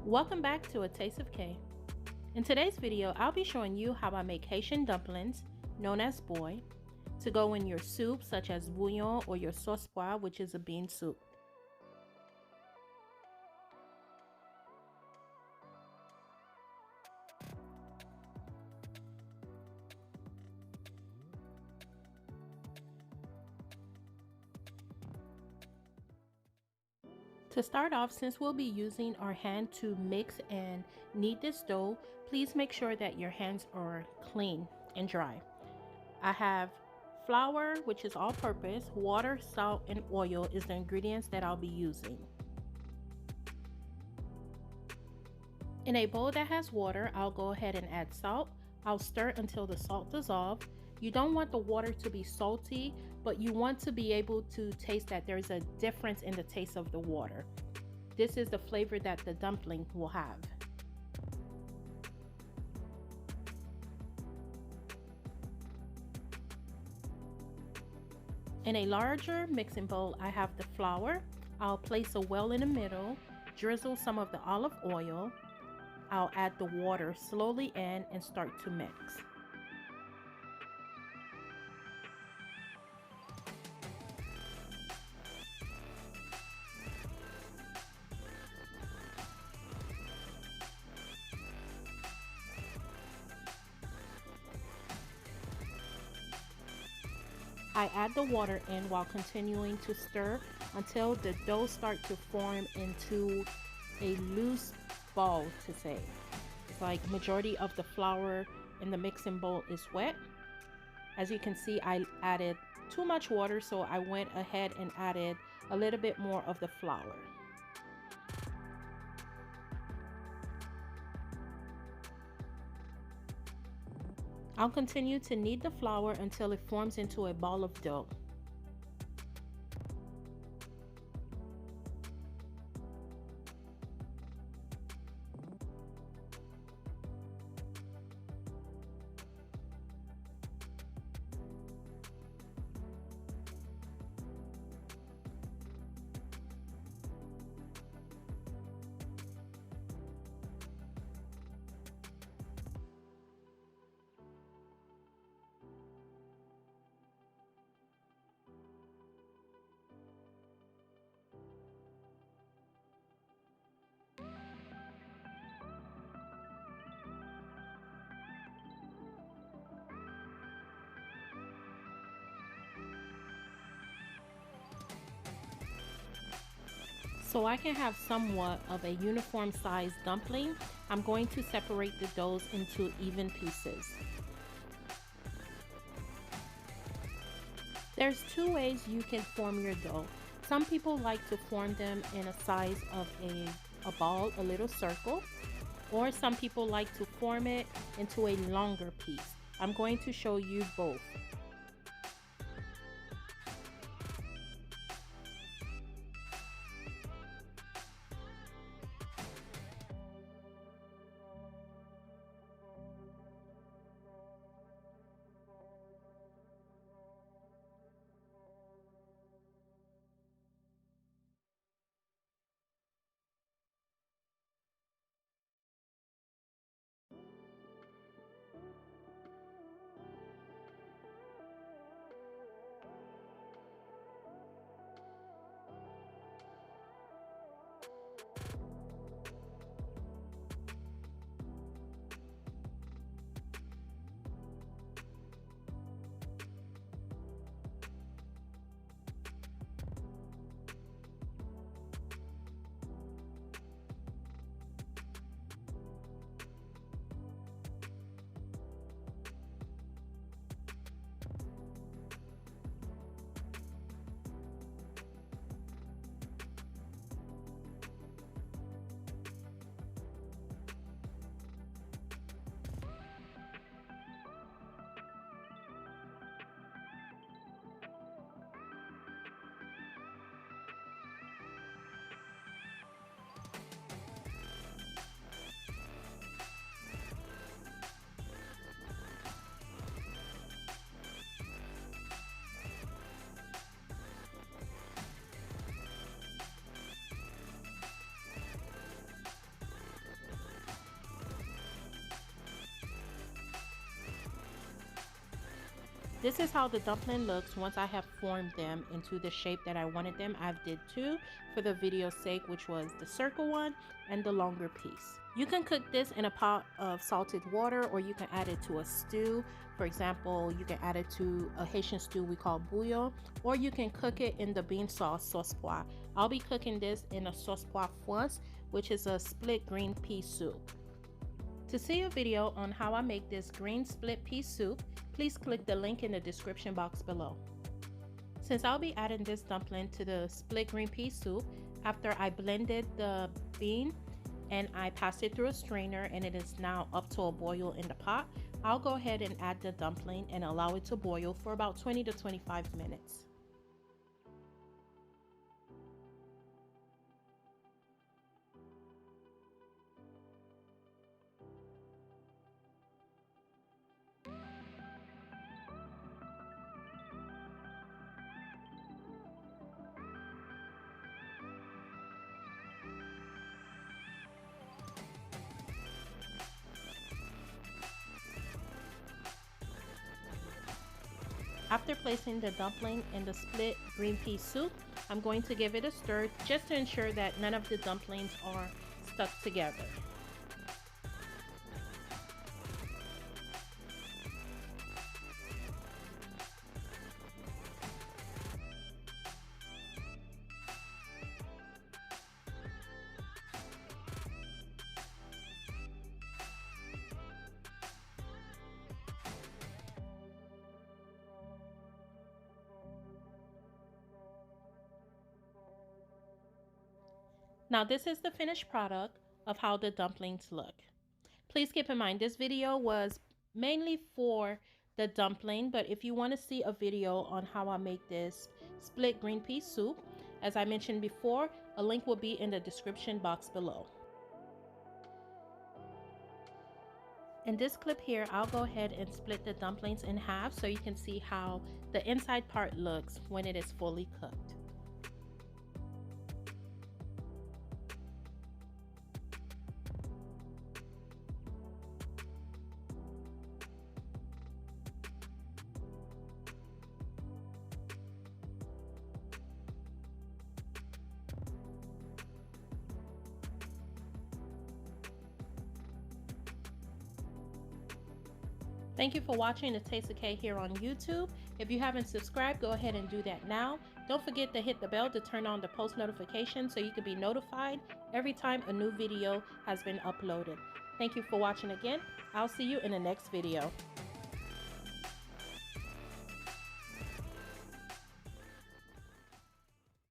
Welcome back to A Taste of K. In today's video, I'll be showing you how I make Haitian dumplings, known as boy, to go in your soup such as bouillon or your sauce pois, which is a bean soup. To start off, since we'll be using our hand to mix and knead this dough, please make sure that your hands are clean and dry. I have flour, which is all-purpose, water, salt, and oil is the ingredients that I'll be using. In a bowl that has water, I'll go ahead and add salt. I'll stir until the salt dissolves. You don't want the water to be salty, but you want to be able to taste that there's a difference in the taste of the water. This is the flavor that the dumpling will have. In a larger mixing bowl, I have the flour. I'll place a well in the middle, drizzle some of the olive oil. I'll add the water slowly in and start to mix. I add the water in while continuing to stir until the dough starts to form into a loose ball, to say. It's like majority of the flour in the mixing bowl is wet. As you can see, I added too much water, so I went ahead and added a little bit more of the flour. I'll continue to knead the flour until it forms into a ball of dough. So I can have somewhat of a uniform sized dumpling, I'm going to separate the doughs into even pieces. There's two ways you can form your dough. Some people like to form them in a size of a ball, a little circle, or some people like to form it into a longer piece. I'm going to show you both. This is how the dumpling looks once I have formed them into the shape that I wanted them. I've did two for the video's sake, which was the circle one and the longer piece. You can cook this in a pot of salted water, or you can add it to a stew. For example, you can add it to a Haitian stew we call bouillon, or you can cook it in the bean sauce pois. I'll be cooking this in a sauce pois France, which is a split green pea soup. To see a video on how I make this green split pea soup, please click the link in the description box below. Since I'll be adding this dumpling to the split green pea soup, after I blended the bean and I passed it through a strainer and it is now up to a boil in the pot, I'll go ahead and add the dumpling and allow it to boil for about 20 to 25 minutes. After placing the dumpling in the split green pea soup, I'm going to give it a stir just to ensure that none of the dumplings are stuck together. Now this is the finished product of how the dumplings look. Please keep in mind this video was mainly for the dumpling, but if you want to see a video on how I make this split green pea soup, as I mentioned before, a link will be in the description box below. In this clip here, I'll go ahead and split the dumplings in half so you can see how the inside part looks when it is fully cooked. Thank you for watching The Taste of K here on YouTube. If you haven't subscribed, go ahead and do that now. Don't forget to hit the bell to turn on the post notification so you can be notified every time a new video has been uploaded. Thank you for watching again. I'll see you in the next video.